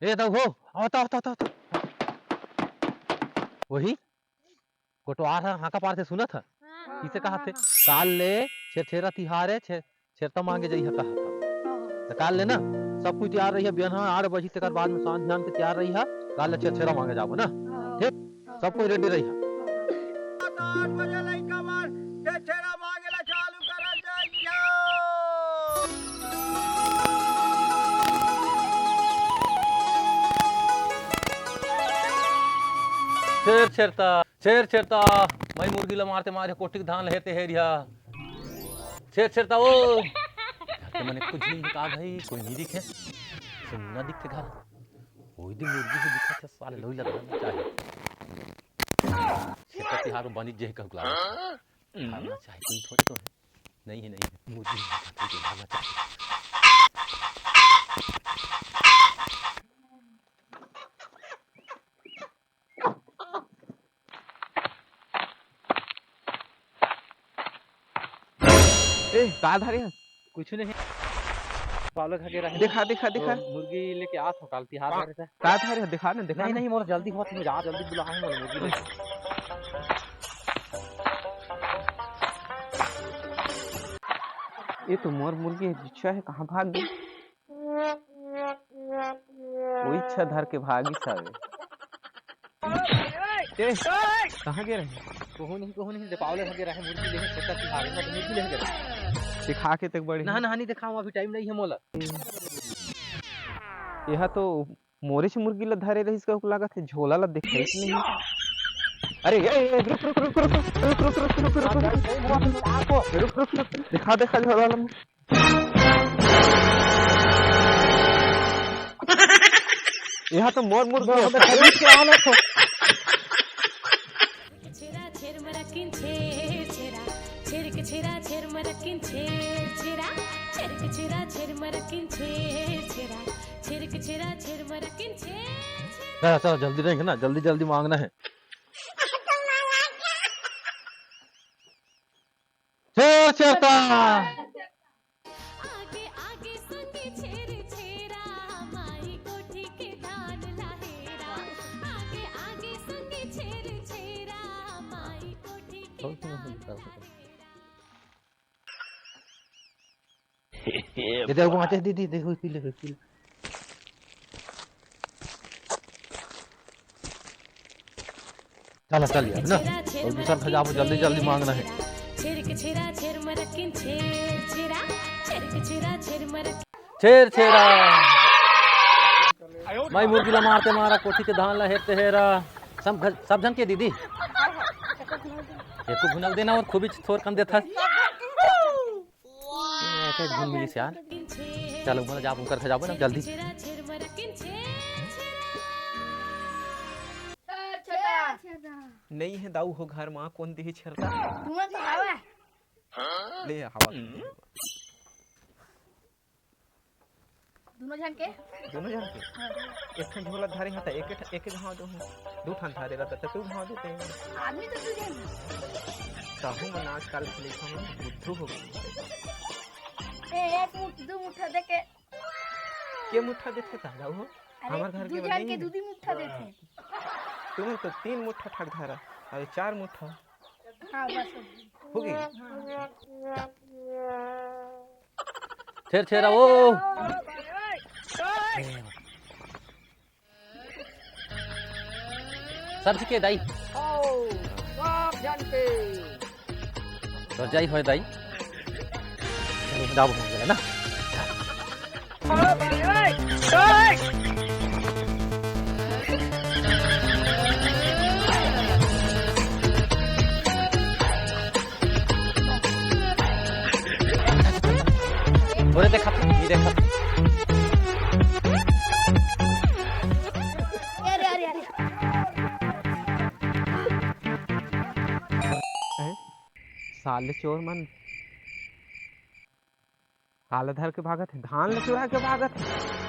ए दऊ हो आवता आवता आवता वही कोटवार हाका पार से सुनत है किसे कहा थे काल ले छेरा तिहारे छेरता मांगे जई है कहा था तो काल ले ना सब कुछ तैयार रही है बिहान 8 बजे तक बाद में सांझ ध्यान के तैयार रही है काल ले छेरा मांगे जाबो ना ठीक सब कोई रेडी रही है 8 बजे लइका मार छेरा मांगे ला चालू कर जाइयो शेर छेरता मैं मुर्गी ला मारते मारे कोटी के धान लेते है रिया शेर छेरता ओ तो मैंने कुछ नहीं कहा भाई कोई नहीं दिखे सुनना दिखते घर कोई दिन मुर्गी से दिखा था साले लोई लगा चाहिए शेर तिहार में बनी जे कहला खाना चाहिए कोई थोड़ी तो है नहीं है मुर्गी खाना चाहिए ए का धारे कुछ नहीं पालो खा के रहे दिखा दिखा दिखा मुर्गी लेके आ तो काल तिहार आ रहता का धारे दिखा ना दिखा नहीं नहीं मोर जल्दी बहुत मैं जा जल्दी बुलाऊंगा मुर्गी लेके ये तो मोर मुर्गी इच्छा है कहाँ भाग गई वो इच्छा धर के भागी सारे कहाँ गए रहे कोहू नहीं दीपावली खा के रहे मुर्गी लेके छेता तिहार में मुर्गी लेके गए दिखा के तक बड़ी ना नहीं दिखाऊं अभी टाइम नहीं है मोला यह तो मोरे से मुर्गी ला धरे रही इसका लागत है झोला ला दिखाई नहीं अरे रुक रुक रुक रुक रुक रुक रुक रुक रुक रुक रुक रुक दिखा दिखा झोला ला यह तो मोर मुर्गी खरीद के आना तो छेरा छेर मरकिन छेर छेरा छेर के छेरा छेर मरकिन छेर छेरा छेर के छेरा छेर मरकिन छेर छेरा छेर के छेरा छेर मरकिन छेर चलो जल्दी रहेंगे ना जल्दी मांगना है छेर छेरता आगे आगे संगे छेर छेरा माई कोठी के धान लहेरा आगे आगे संगे छेर छेरा माई कोठी के धान ये देखो आते दीदी देखो पी ले चल यार ना और दूसरा खजाबो जल्दी मांगना है छेर के छेरा छेर मरकिन छेर छेरा छेर के छेरा छेर मरकिन छेरा मैं मुर्गी ला मारते मारा कोठी के धान ला हेरते हेरा सब जन के दीदी ये को भुनक देना और खूब थोर कम देता एक घुन मिली से यार चलो बोला जाब कर जाबो ना जल्दी नहीं है दाऊ हो घर माँ कौन दी छरता तुम्हें तो हवा ले हवा दोनों जन के एक ठन झोला धारे हता एक घाव दो दो ठन धारे रहता तो तू घाव देते आदमी तो तुझे कहूँ मैं आजकल लिखा हूँ बुद्धू हो गई एक मुठ दो मुठ्ठा दे के मुठ्ठा देते था दाऊ हो हमार घर के जन के दूधी मुठ्ठा देते तुम्हें तो 3 मुठ्ठा ठग धारा और 4 मुठ्ठा हाँ बस हो गई छेरा ओ सब के दाई तो जाई होय दाई जाबो हो ना बोले देखा ये देखा अरे साले चोर मन काला धर के भागत है धान ले चुरा के भागत है